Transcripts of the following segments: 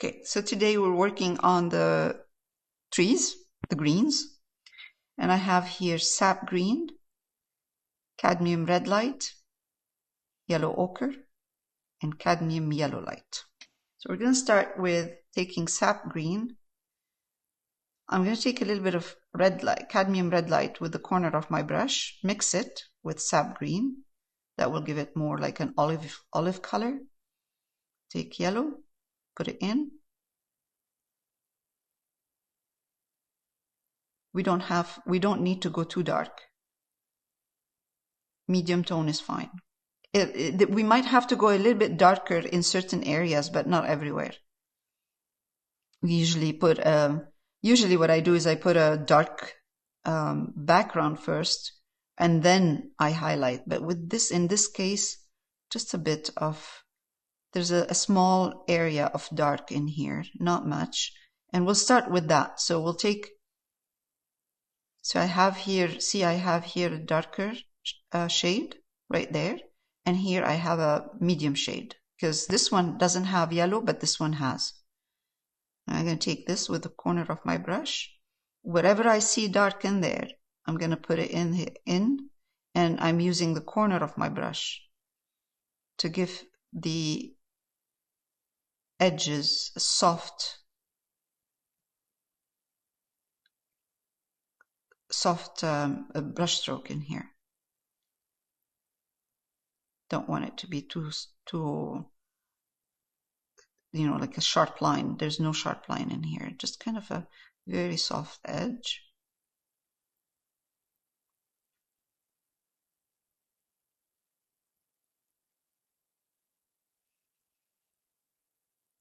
Okay, so today we're working on the trees, the greens, and I have here Sap Green, Cadmium Red Light, Yellow Ochre, and Cadmium Yellow Light. So we're going to start with taking Sap Green. I'm going to take a little bit of red light, Cadmium Red Light with the corner of my brush, mix it with Sap Green. That will give it more like an olive color. Take yellow, put it in. We don't need to go too dark. Medium tone is fine. We might have to go a little bit darker in certain areas, but not everywhere. We usually put usually what I do is I put a dark background first, and then I highlight. But with this, in this case, just a bit of, there's a small area of dark in here, not much. And we'll start with that. So we'll take, so I have here, see, I have here a darker shade right there. And here I have a medium shade because this one doesn't have yellow, but this one has. I'm going to take this with the corner of my brush. Wherever I see dark in there, I'm going to put it in, and I'm using the corner of my brush to give the edges a soft brush stroke in here. Don't want it to be too, you know, like a sharp line. There's no sharp line in here. Just kind of a very soft edge.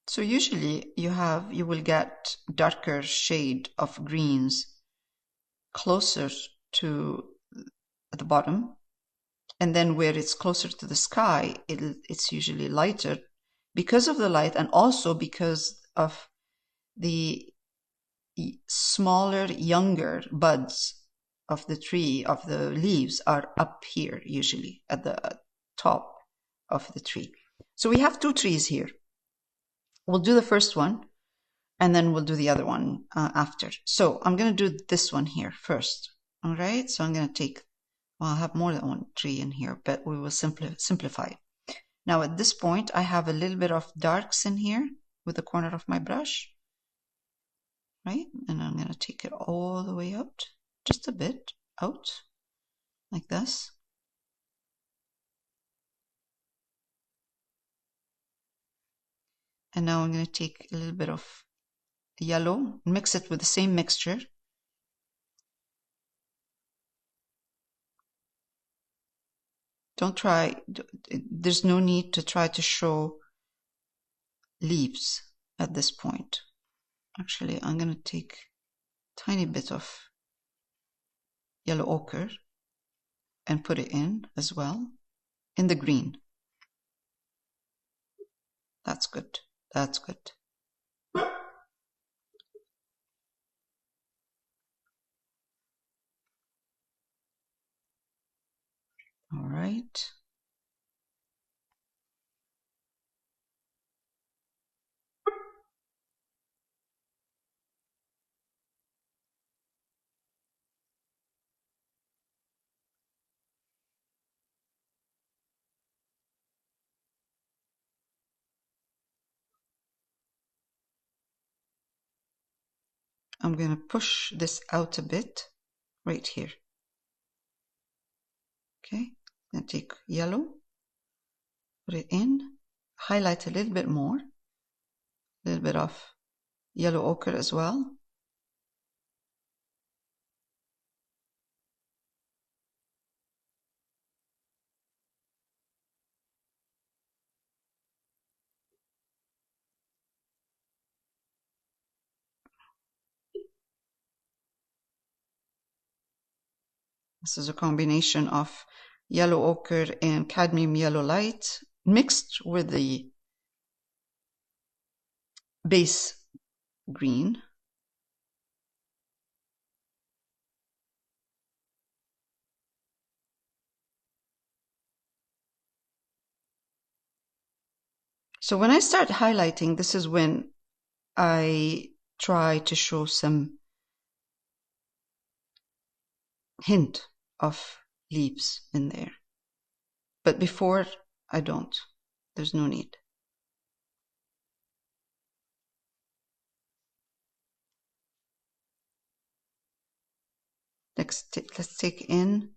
So usually you will get darker shade of greens closer to the bottom, and then where it's closer to the sky, it's usually lighter because of the light, and also because of the smaller, younger buds of the tree, of the leaves, are up here, usually at the top of the tree. So we have two trees here. We'll do the first one, and then we'll do the other one after. So I'm going to do this one here first. All right, so I'm going to take, well, I'll have more than one tree in here, but we will simplify. Now at this point, I have a little bit of darks in here with the corner of my brush, right? And I'm going to take it all the way out, just a bit out, like this. And now I'm going to take a little bit of yellow, mix it with the same mixture. Don't try, there's no need to try to show leaves at this point. Actually, I'm going to take a tiny bit of yellow ochre and put it in as well, in the green. That's good. That's good. All right. I'm going to push this out a bit right here. Okay, I'm going to take yellow, put it in, highlight a little bit more, a little bit of yellow ochre as well. This is a combination of yellow ochre and cadmium yellow light mixed with the base green. So when I start highlighting, this is when I try to show some hint of leaves in there. But before, I don't. There's no need. Next, let's take in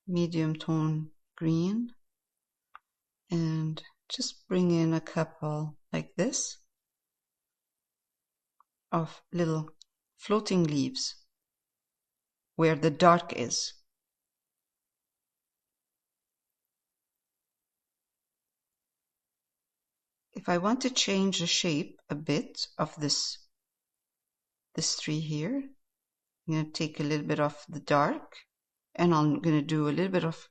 medium tone green and just bring in a couple like this of little floating leaves where the dark is. If I want to change the shape a bit of this tree here, I'm going to take a little bit of the dark and I'm going to do a little bit of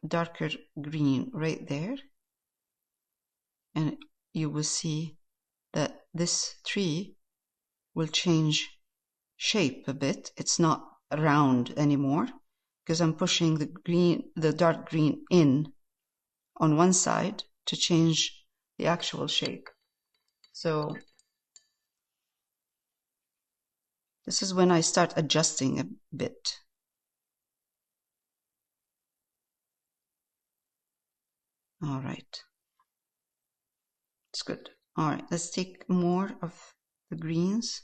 darker green right there, and you will see that this tree will change shape a bit. It's not round anymore because I'm pushing the dark green in on one side to change the actual shape. So this is when I start adjusting a bit. All right, it's good. All right, let's take more of the greens.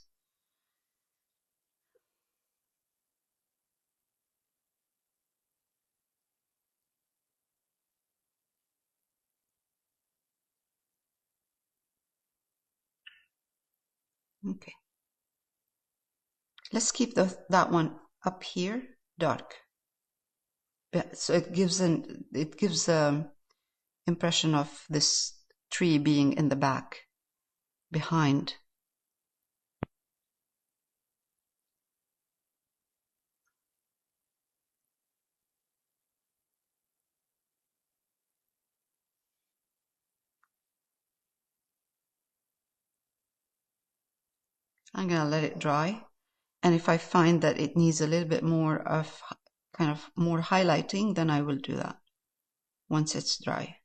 Okay, let's keep that one up here dark. So it gives impression of this tree being in the back behind. I'm gonna let it dry, and if I find that it needs a little bit more of kind of more highlighting, then I will do that once it's dry.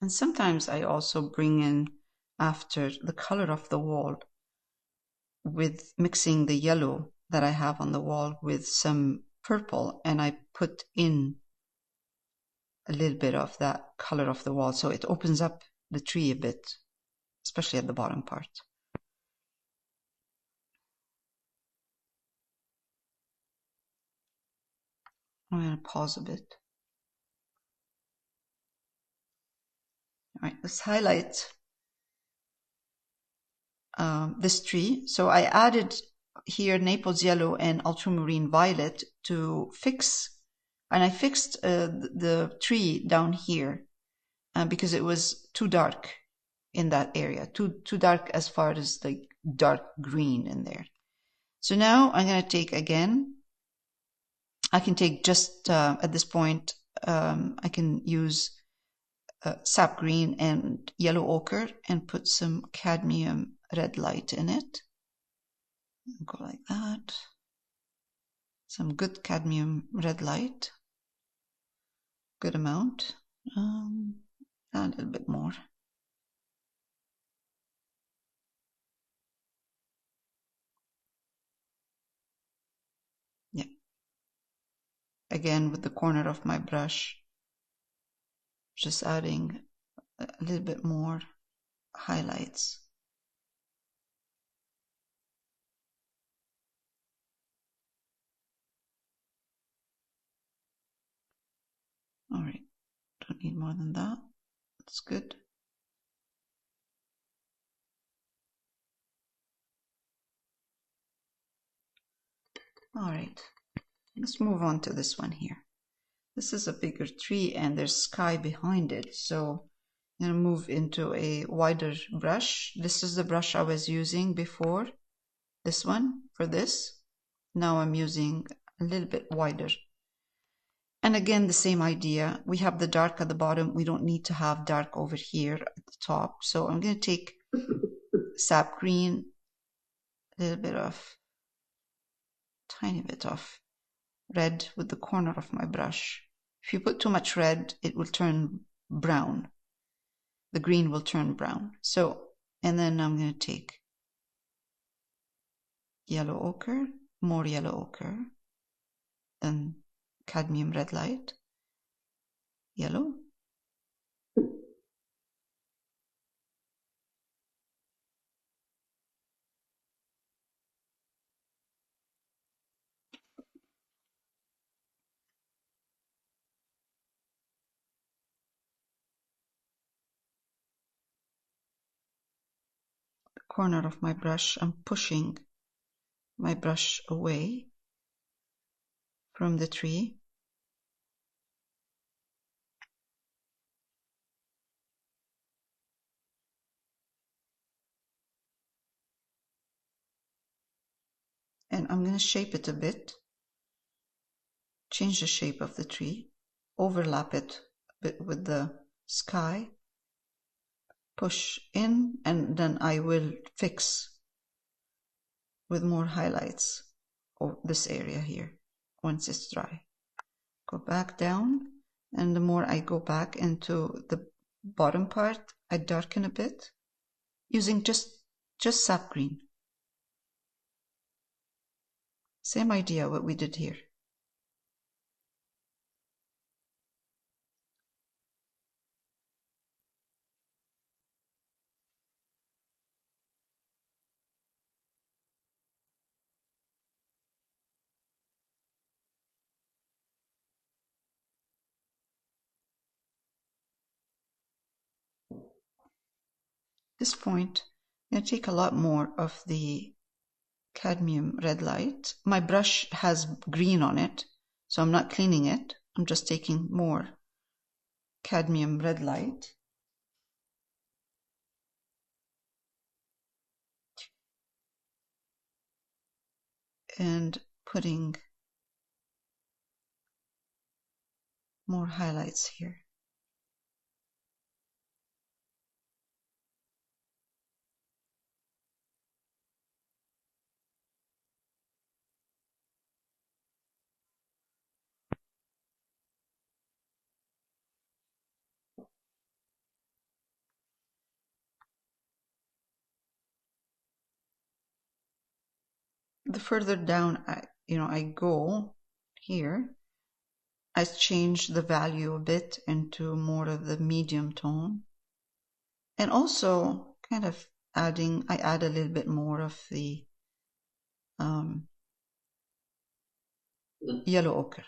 And sometimes I also bring in, after, the color of the wall with mixing the yellow that I have on the wall with some purple, and I put in a little bit of that color of the wall, so it opens up the tree a bit, especially at the bottom part. I'm going to pause a bit. All right, let's highlight this tree. So I added here Naples yellow and ultramarine violet to fix, and I fixed the tree down here because it was too dark in that area, too dark as far as like dark green in there. So now I'm going to take again, I can take just at this point, I can use Sap Green and yellow ochre and put some cadmium red light in it. Go like that. Some good cadmium red light. Good amount. A little bit more. Yeah. Again with the corner of my brush, just adding a little bit more highlights. All right, don't need more than that. That's good. All right, let's move on to this one here. This is a bigger tree and there's sky behind it, so I'm going to move into a wider brush. This is the brush I was using before, this one, for this. Now I'm using a little bit wider. And again, the same idea. We have the dark at the bottom. We don't need to have dark over here at the top. So I'm going to take Sap Green, a little bit of, tiny bit of red with the corner of my brush. If you put too much red, it will turn brown. The green will turn brown. So, and then I'm going to take yellow ochre, more yellow ochre, then cadmium red light, yellow, the corner of my brush. I'm pushing my brush away from the tree. And I'm going to shape it a bit, change the shape of the tree, overlap it a bit with the sky, push in, and then I will fix with more highlights of this area here once it's dry. Go back down, and the more I go back into the bottom part, I darken a bit using just sap green. Same idea what we did here. At this point, I'm going to take a lot more of the cadmium red light. My brush has green on it, so I'm not cleaning it. I'm just taking more cadmium red light. And putting more highlights here. The further down I go here, I change the value a bit into more of the medium tone, and also kind of I add a little bit more of the yellow ochre.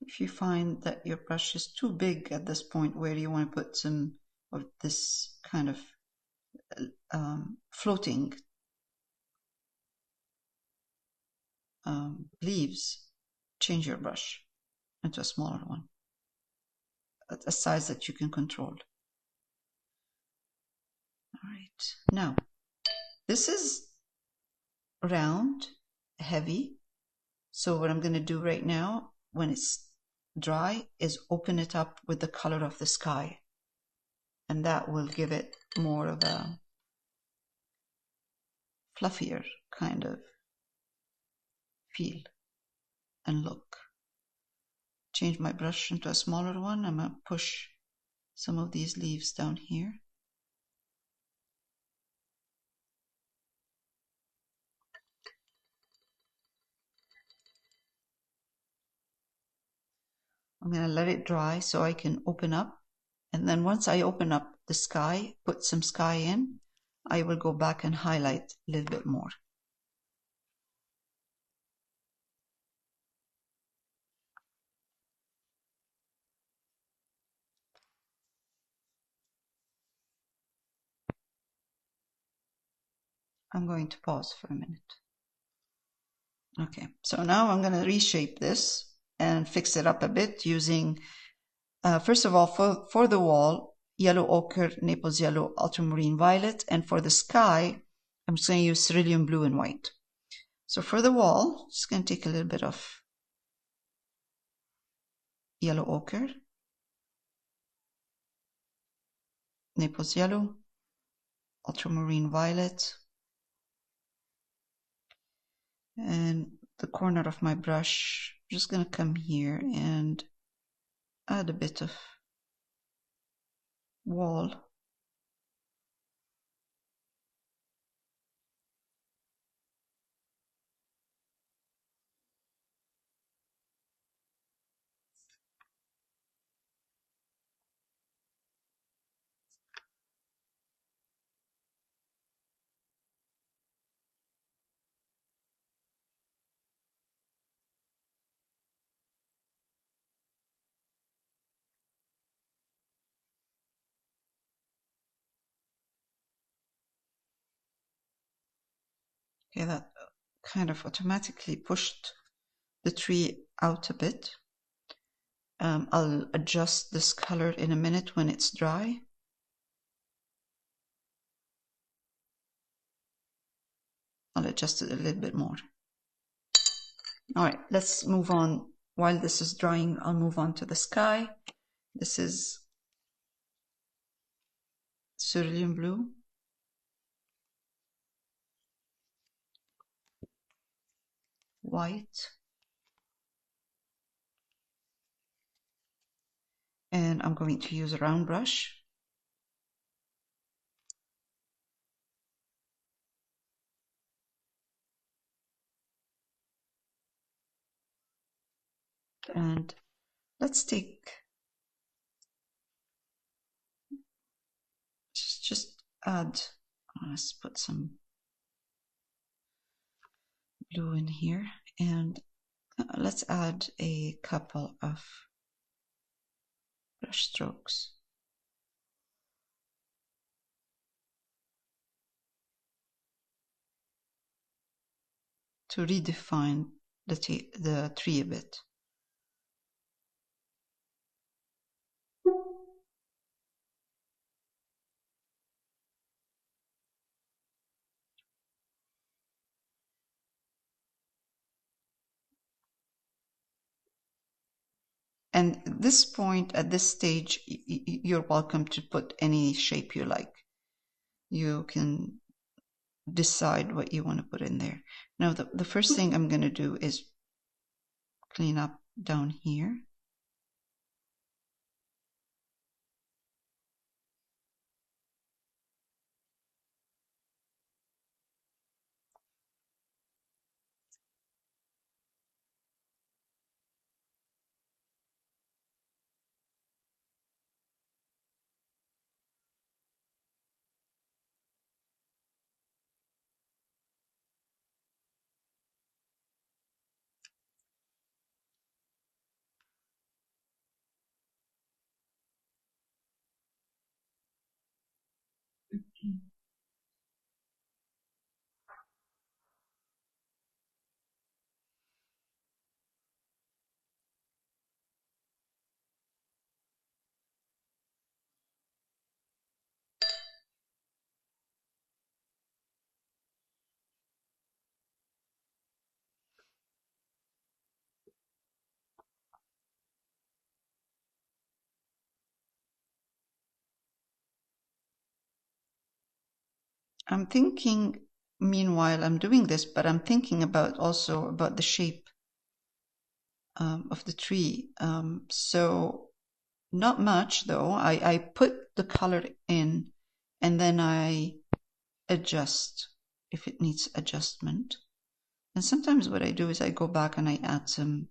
If you find that your brush is too big at this point where you want to put some of this kind of floating leaves, change your brush into a smaller one, at a size that you can control. All right, now this is round, heavy, so what I'm going to do right now when it's dry is open it up with the color of the sky, and that will give it more of a fluffier kind of feel and look. Change my brush into a smaller one. I'm going to push some of these leaves down here. I'm going to let it dry so I can open up. And then once I open up the sky, put some sky in, I will go back and highlight a little bit more. I'm going to pause for a minute. Okay, so now I'm going to reshape this and fix it up a bit using, first of all, for the wall, yellow ochre, Naples yellow, ultramarine violet, and for the sky, I'm just going to use cerulean blue and white. So for the wall, just going to take a little bit of yellow ochre, Naples yellow, ultramarine violet, and the corner of my brush, I'm just going to come here and add a bit of wall. Okay, that kind of automatically pushed the tree out a bit. I'll adjust this color in a minute when it's dry. I'll adjust it a little bit more. All right, let's move on. While this is drying, I'll move on to the sky. This is cerulean blue. White. And I'm going to use a round brush. And let's take, just add, let's put some blue in here, and let's add a couple of brush strokes. To redefine the tree a bit. And at this point, at this stage, you're welcome to put any shape you like. You can decide what you want to put in there. Now, the first thing I'm going to do is clean up down here. I'm thinking meanwhile I'm doing this, but I'm thinking about also about the shape of the tree. So not much though. I put the color in and then I adjust if it needs adjustment. And sometimes what I do is I go back and I add some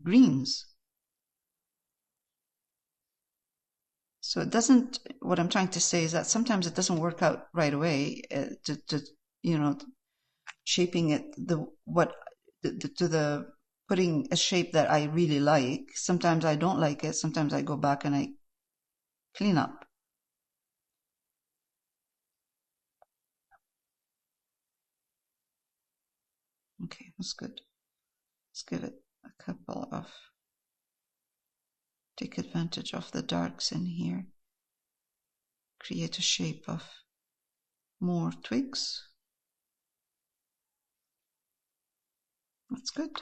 greens. So it doesn't, what I'm trying to say is that sometimes it doesn't work out right away to you know, shaping it to the putting a shape that I really like. Sometimes I don't like it. Sometimes I go back and I clean up. Okay, that's good. Let's give it a couple of, take advantage of the darks in here. Create a shape of more twigs. That's good.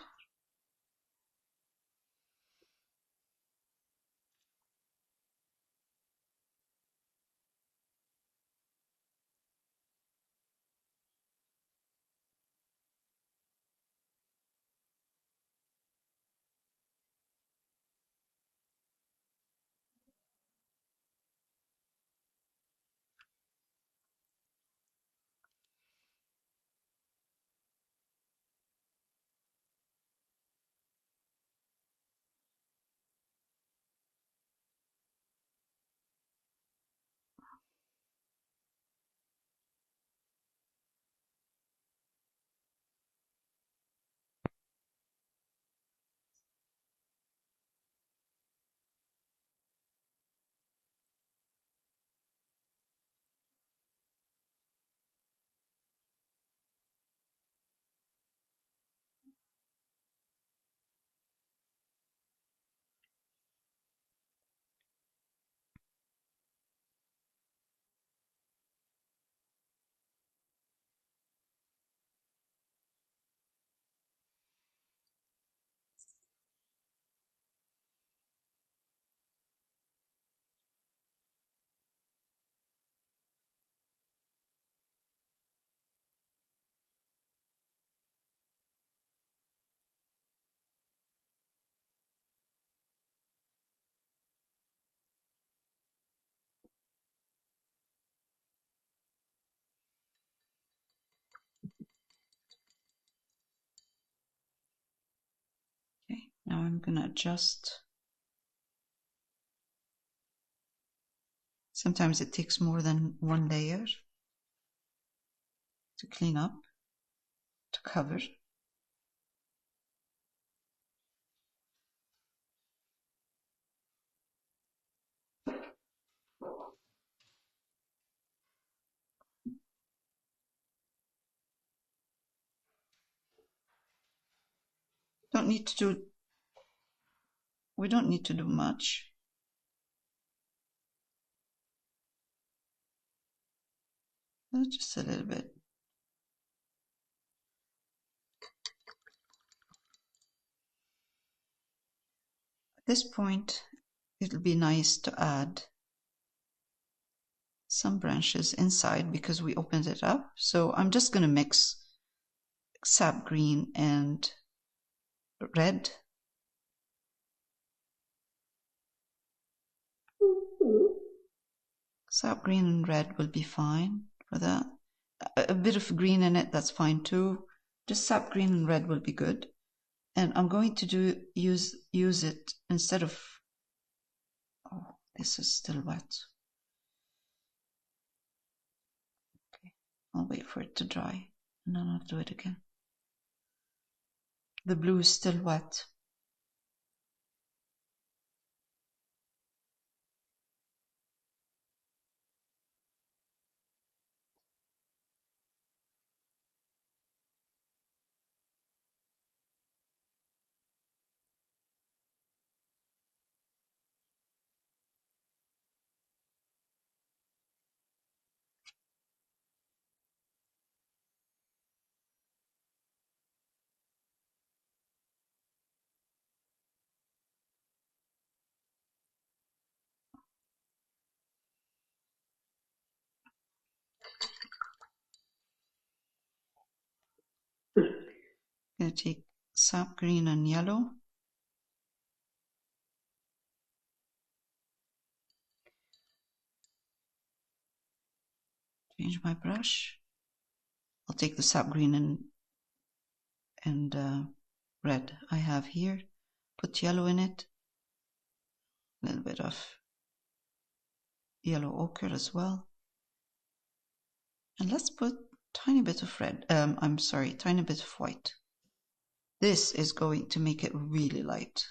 Okay, now I'm going to adjust. Sometimes it takes more than one layer to clean up, to cover. Don't need to do, we don't need to do much. Just a little bit. At this point, it'll be nice to add some branches inside because we opened it up. So I'm just going to mix sap green and red. Sap green and red will be fine for that. A bit of green in it, that's fine too. Just sap green and red will be good. And I'm going to use it instead of, oh, this is still wet. Okay, I'll wait for it to dry and then I'll do it again. The blue is still wet. I'm going to take sap green and yellow. Change my brush. I'll take the sap green and red I have here. Put yellow in it. A little bit of yellow ochre as well. And let's put tiny bit of red. Tiny bit of white. This is going to make it really light.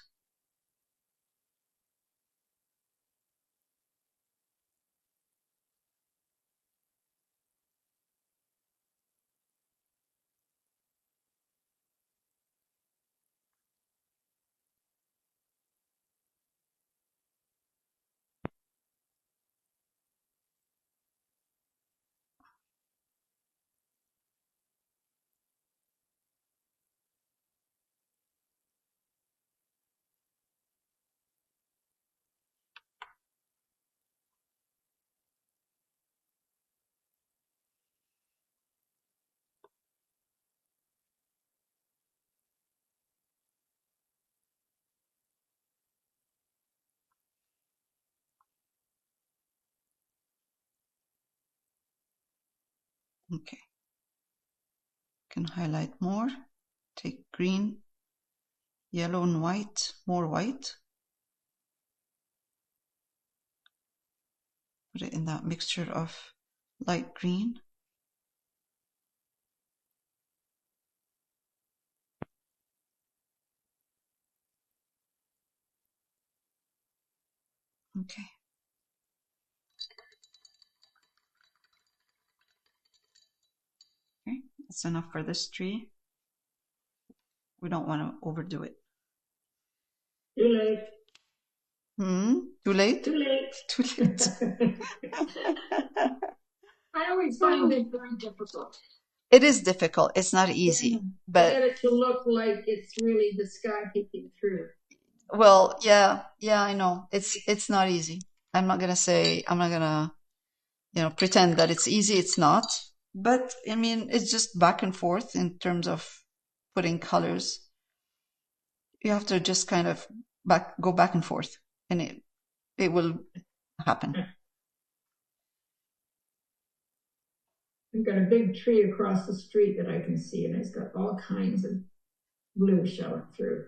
Okay. Can highlight more. Take green, yellow and white, more white. Put it in that mixture of light green. Okay. Okay, that's enough for this tree. We don't want to overdo it. Too late. Too late? Too late. Too late. I always find it very difficult. It is difficult. It's not easy. But get it to look like it's really the sky peeking through. Well, yeah, I know. It's not easy. I'm not gonna pretend that it's easy. It's not. But I mean, it's just back and forth in terms of putting colors. You have to just kind of go back and forth, and it will happen. I've got a big tree across the street that I can see, and it's got all kinds of blue showing through.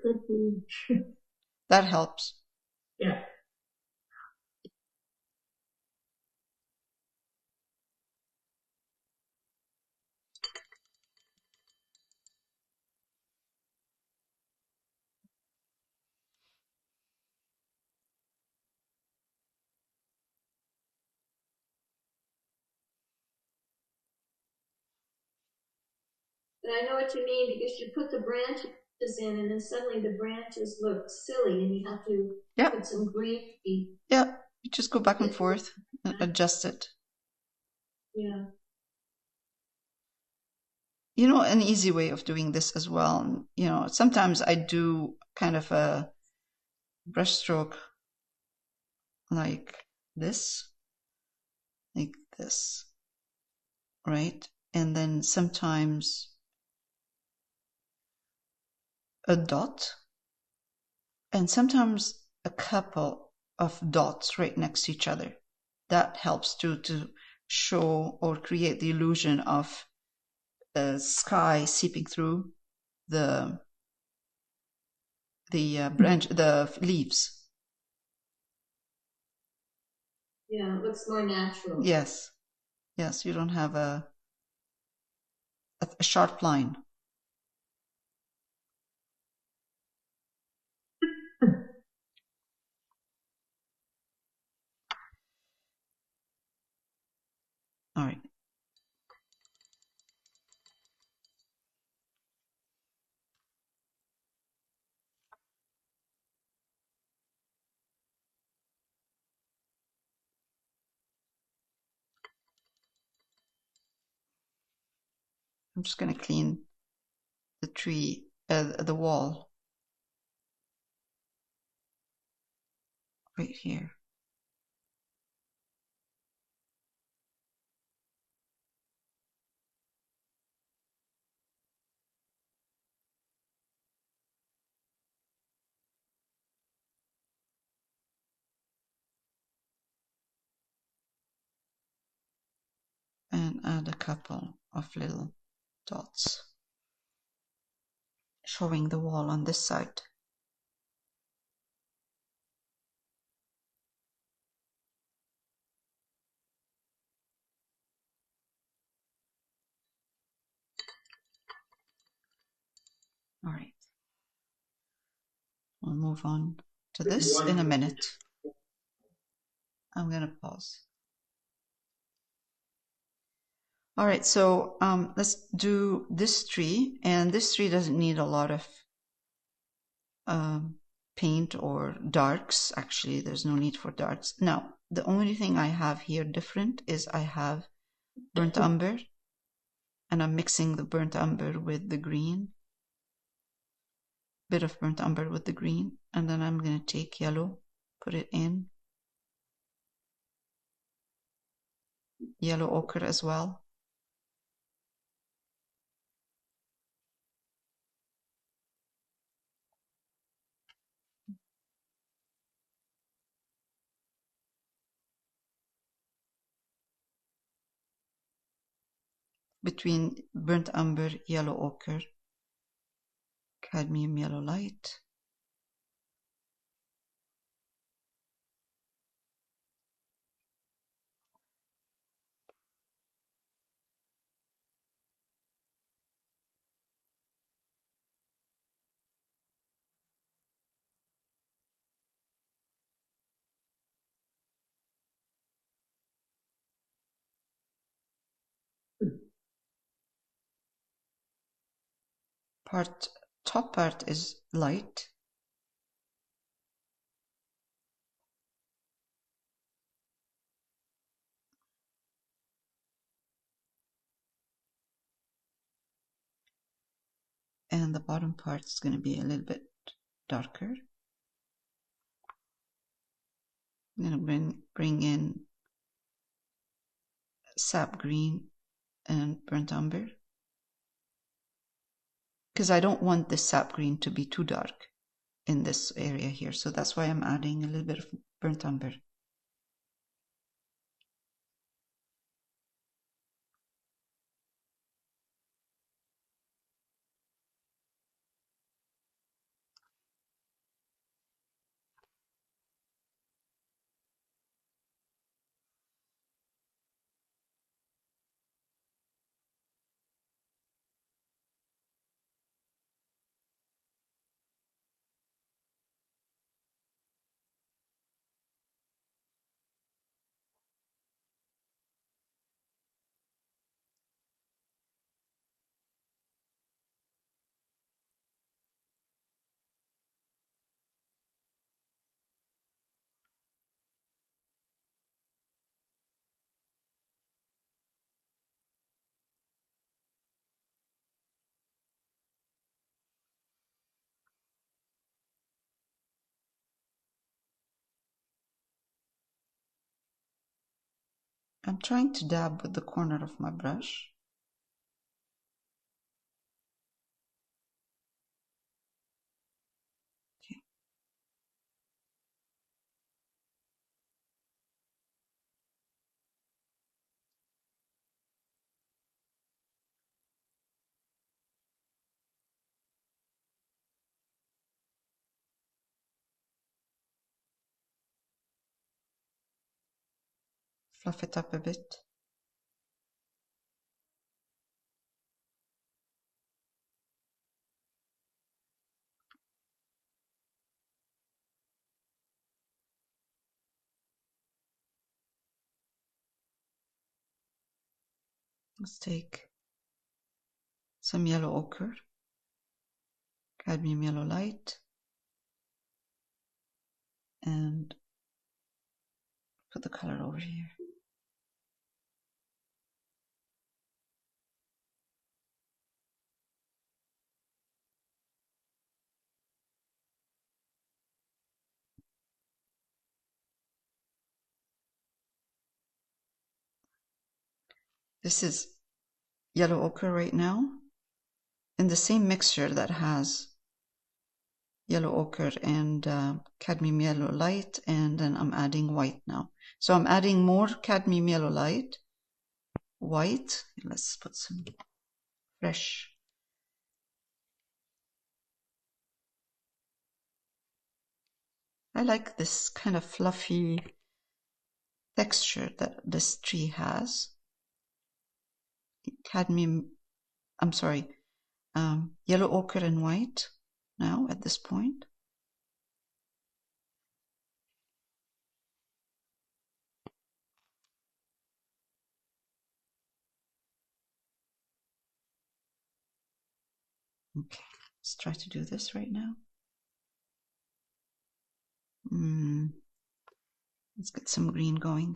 That helps. Yeah. But I know what you mean, because you put the branches in and then suddenly the branches look silly and you have to put some green. Yeah, you just go back and forth and adjust it. Yeah. You know, an easy way of doing this as well, sometimes I do kind of a brush stroke like this, right? And then sometimes a dot, and sometimes a couple of dots right next to each other. That helps to show or create the illusion of the sky seeping through the branch, the leaves. Yeah, it looks more natural. Yes, you don't have a sharp line. All right. I'm just going to clean the tree, the wall right here. and add a couple of little dots showing the wall on this side. All right, we'll move on to this in a minute. I'm going to pause. All right, so let's do this tree, and this tree doesn't need a lot of paint or darks. Actually, there's no need for darks. Now, the only thing I have here different is I have burnt umber, and I'm mixing the burnt umber with the green, bit of burnt umber with the green, and then I'm going to take yellow, put it in, yellow ochre as well. Between burnt umber, yellow ochre, cadmium yellow light. Top part is light. And the bottom part is going to be a little bit darker. I'm going to bring in sap green and burnt umber, because I don't want the sap green to be too dark in this area here, so that's why I'm adding a little bit of burnt umber. I'm trying to dab with the corner of my brush. Okay. Fluff it up a bit. Let's take some yellow ochre, cadmium yellow light, and put the color over here. This is yellow ochre right now, in the same mixture that has yellow ochre and cadmium yellow light, and then I'm adding white now. So I'm adding more cadmium yellow light white. Let's put some fresh. I like this kind of fluffy texture that this tree has. Cadmium, I'm sorry, yellow ochre and white now at this point. Okay, let's try to do this right now. Let's get some green going.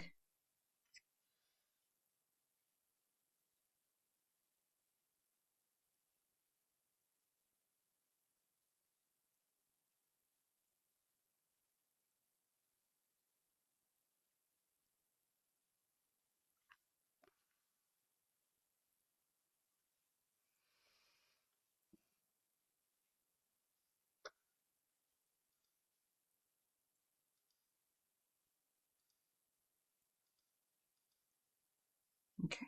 Okay.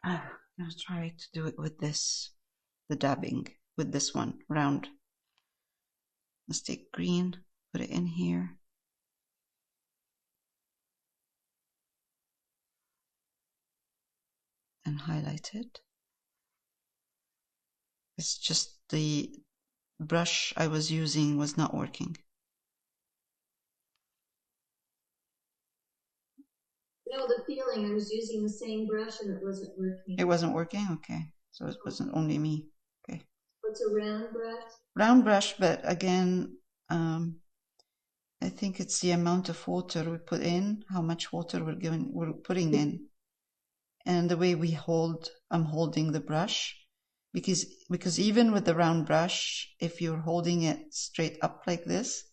I'll try to do it with this, the dabbing, with this one, round. Let's take green, put it in here. And highlight it. It's just the brush I was using was not working. No, the feeling, I was using the same brush and it wasn't working. It wasn't working? Okay. So it wasn't only me. Okay. What's a round brush? Round brush, but again, I think it's the amount of water we put in, how much water we're putting in. And the way I'm holding the brush. Because even with the round brush, if you're holding it straight up like this,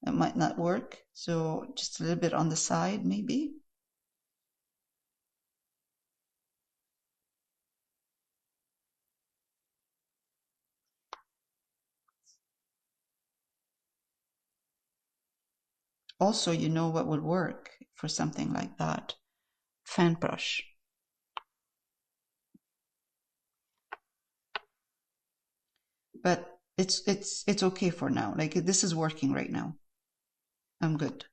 it might not work. So just a little bit on the side, maybe. Also, you know what will work for something like that? Fan brush. But it's okay for now. Like this is working right now. I'm good.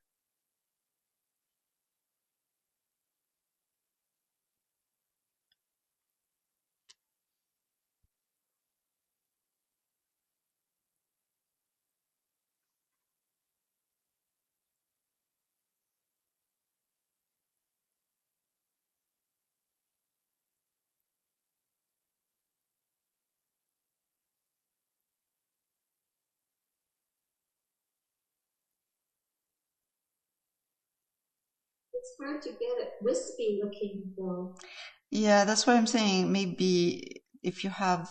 It's hard to get it wispy looking though. Yeah, that's what I'm saying. Maybe if you have,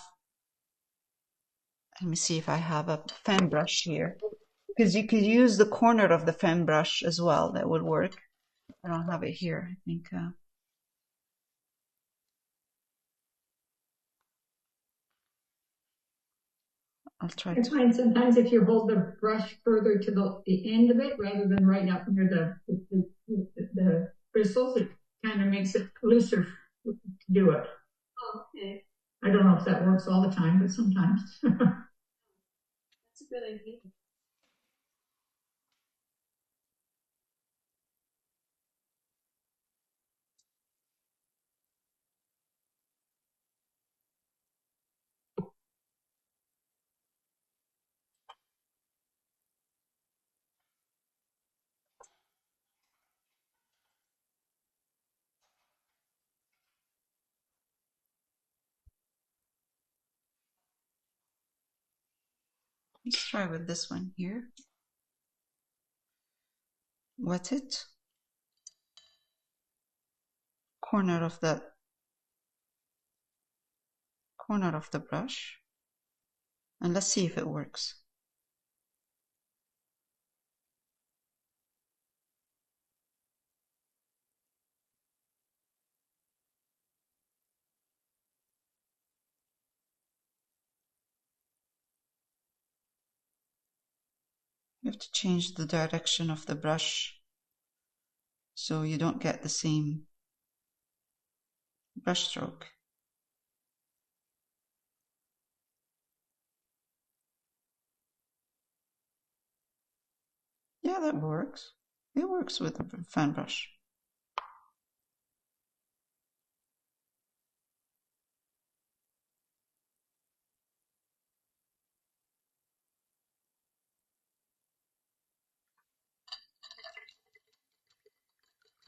let me see if I have a fan brush here. Because you could use the corner of the fan brush as well. That would work. I don't have it here. I think. I'll try I to. find sometimes if you hold the brush further to the end of it rather than right up near the bristles, it kind of makes it looser to do it. Oh, okay. I don't know if that works all the time, but sometimes. That's a good idea. Let's try with this one here. Wet it. Corner of the brush. And let's see if it works. You have to change the direction of the brush so you don't get the same brush stroke. Yeah, that works. It works with a fan brush.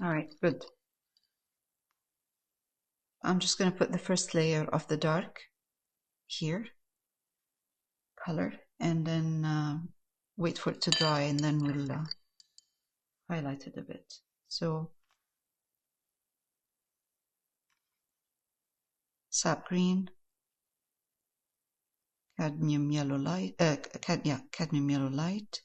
All right, good. I'm just going to put the first layer of the dark here, color, and then wait for it to dry, and then we'll highlight it a bit. So, Sap Green, Cadmium Yellow Light, Cadmium Yellow Light,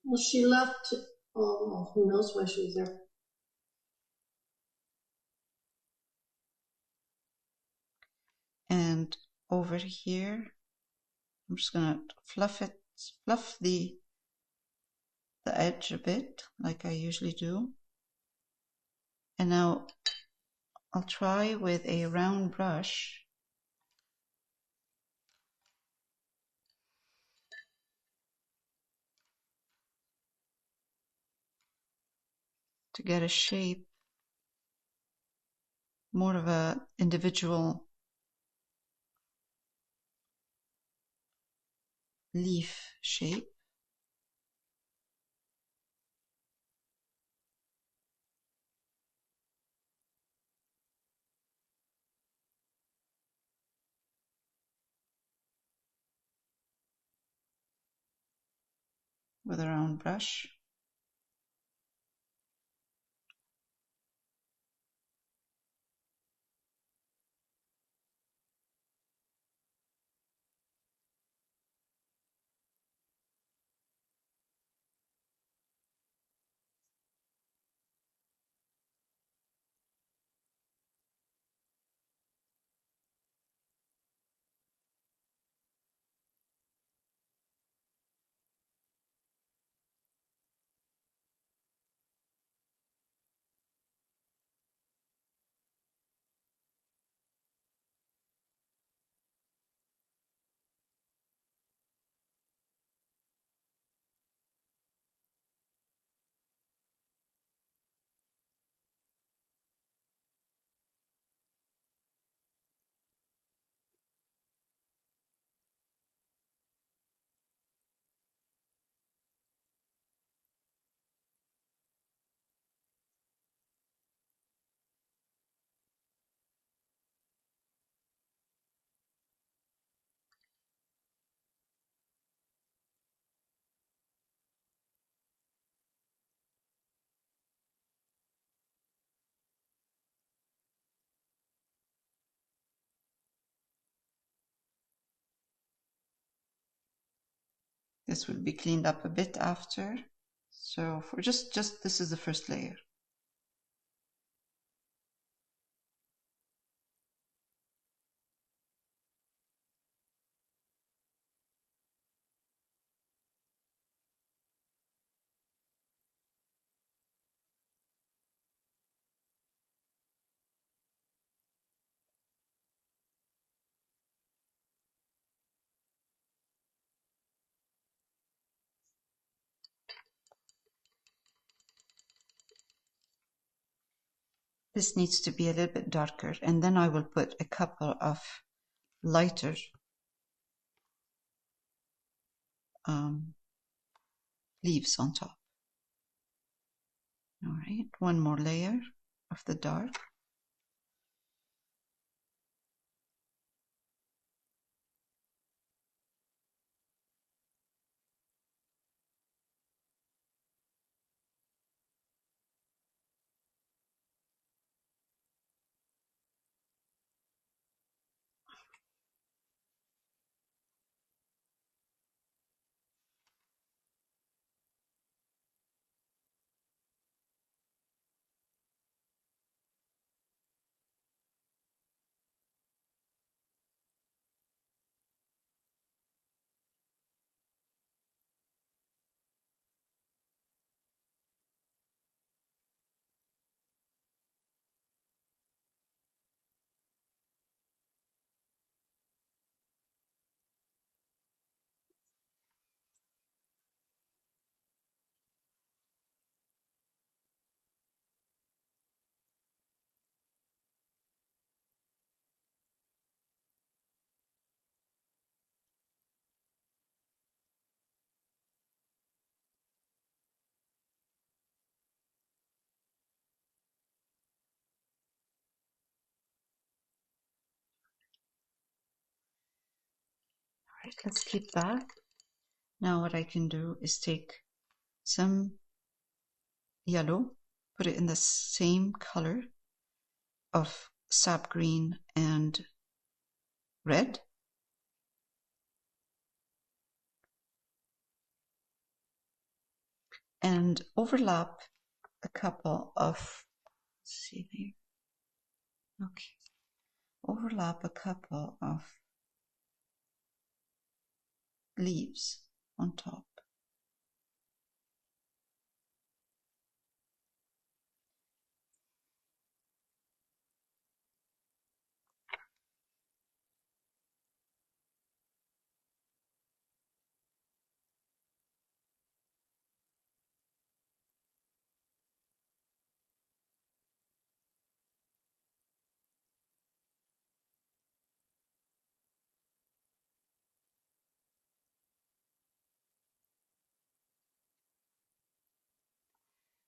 Well, she left. Oh, who knows why she was there? and over here, I'm just gonna fluff the edge a bit, like I usually do. And now I'll try with a round brush to get a shape, more of a individual leaf shape. With a round brush. This will be cleaned up a bit after. So for just this is the first layer. This needs to be a little bit darker, and then I will put a couple of lighter leaves on top. All right, one more layer of the dark. All right, let's keep that. Now what I can do is take some yellow, put it in the same color of sap green and red, and overlap a couple of, let's see here, okay, overlap a couple of leaves on top.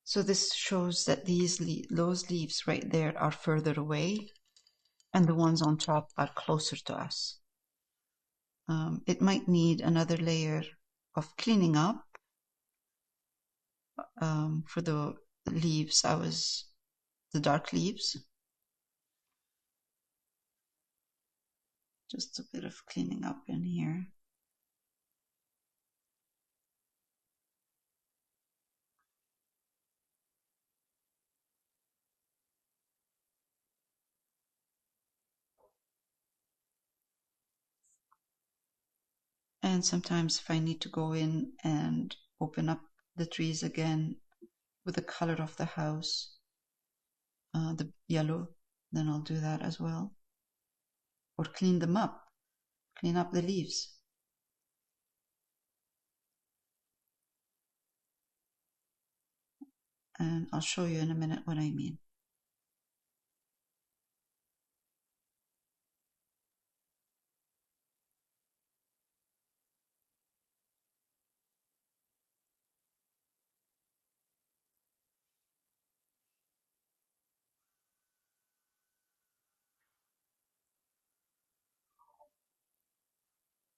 So this shows that those leaves right there are further away, and the ones on top are closer to us. It might need another layer of cleaning up for the leaves. The dark leaves. Just a bit of cleaning up in here. And sometimes if I need to go in and open up the trees again with the color of the house, the yellow, then I'll do that as well. Or clean them up, clean up the leaves. And I'll show you in a minute what I mean.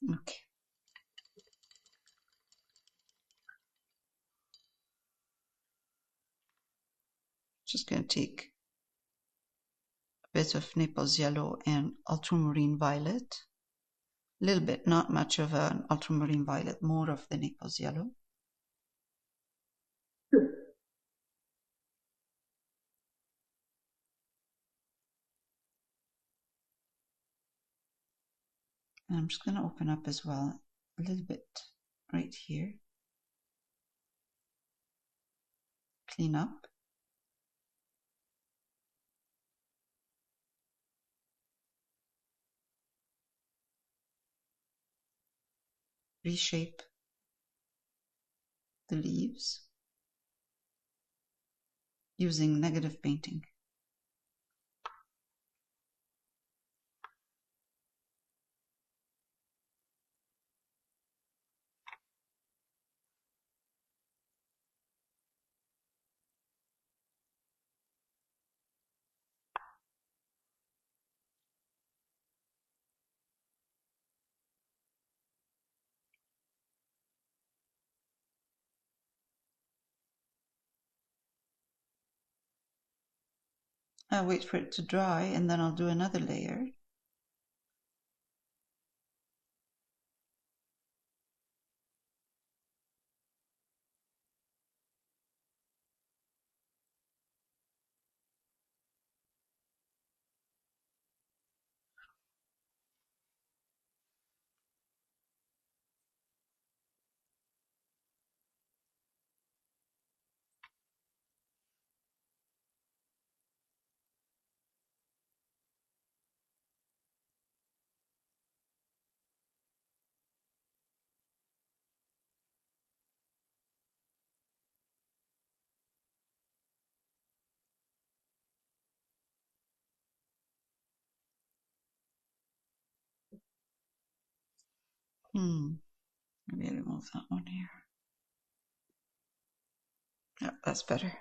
Okay. Just going to take a bit of Naples yellow and ultramarine violet. A little bit, not much of an ultramarine violet, more of the Naples yellow. And I'm just going to open up as well a little bit right here. Clean up. Reshape the leaves using negative painting. I'll wait for it to dry and then I'll do another layer. Maybe remove that one here. Yeah, that's better.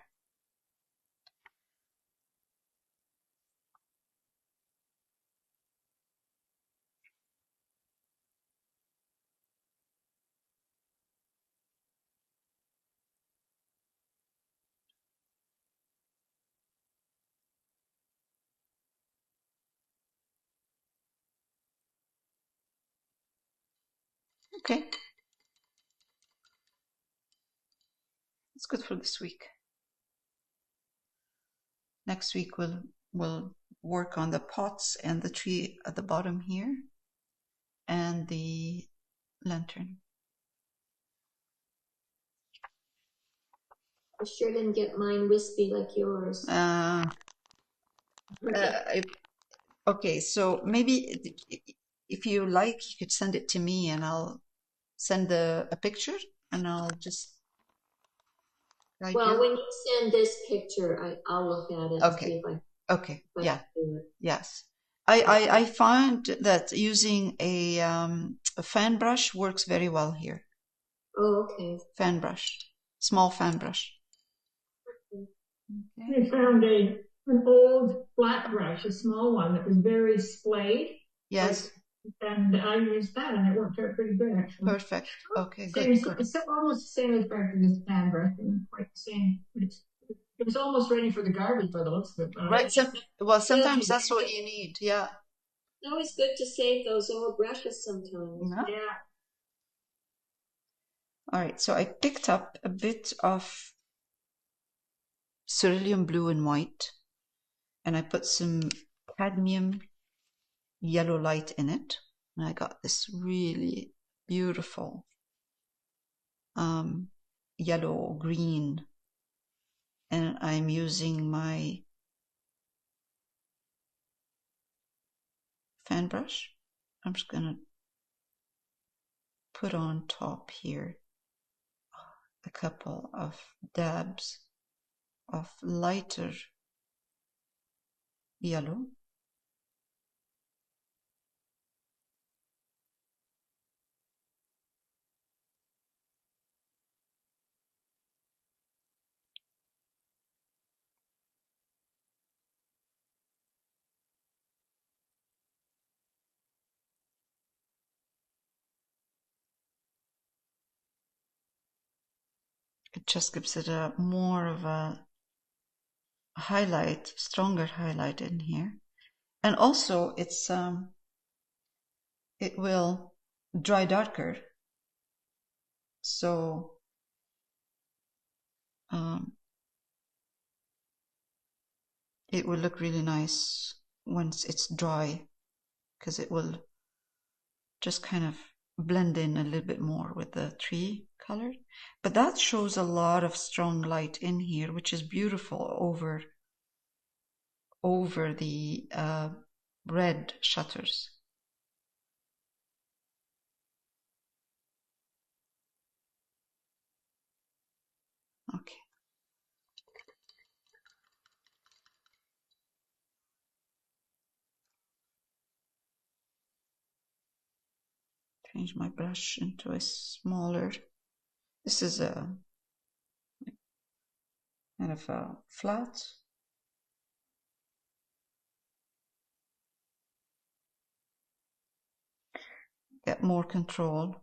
Okay. It's good for this week. Next week we'll work on the pots and the tree at the bottom here and the lantern. I sure didn't get mine wispy like yours. Okay, so maybe if you like, you could send it to me and I'll send a picture and I'll just guide Well, you. when you send this picture, I'll look at it and see if I Okay, if I yeah, can do it. yes. I find that using a fan brush works very well here. Oh, okay. Fan brush, small fan brush. Okay. I found an old flat brush, a small one that was very splayed. Yes. And I used that and it worked out pretty good actually. Perfect. Okay, good. Good. It's almost the same as this fan brush, quite the same. It was almost ready for the garbage by the looks of it. Right. Well, sometimes that's what you need. Yeah. It's always good to save those old brushes sometimes. Yeah. All right. So I picked up a bit of cerulean blue and white, and I put some cadmium yellow light in it, and I got this really beautiful yellow green, and I'm using my fan brush. I'm just gonna put on top here a couple of dabs of lighter yellow. It just gives it a more of a highlight, stronger highlight in here. And also it's it will dry darker. So it will look really nice once it's dry, because it will just kind of blend in a little bit more with the tree color. But that shows a lot of strong light in here, which is beautiful over the red shutters. Okay. Change my brush into a smaller. This is a kind of a flat. Get more control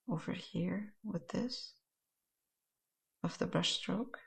over here with this of the brush stroke.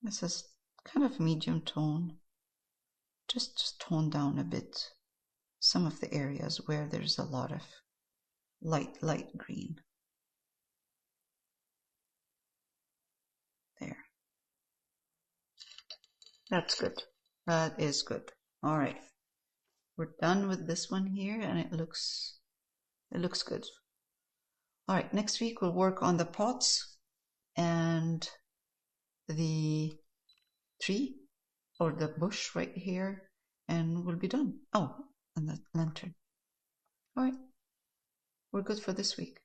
This is kind of medium tone. Just tone down a bit some of the areas where there's a lot of light green. There. That's good. That is good. All right. We're done with this one here, and it looks good. All right, next week we'll work on the pots and the tree or the bush right here, and we'll be done. Oh, and the lantern. All right, we're good for this week.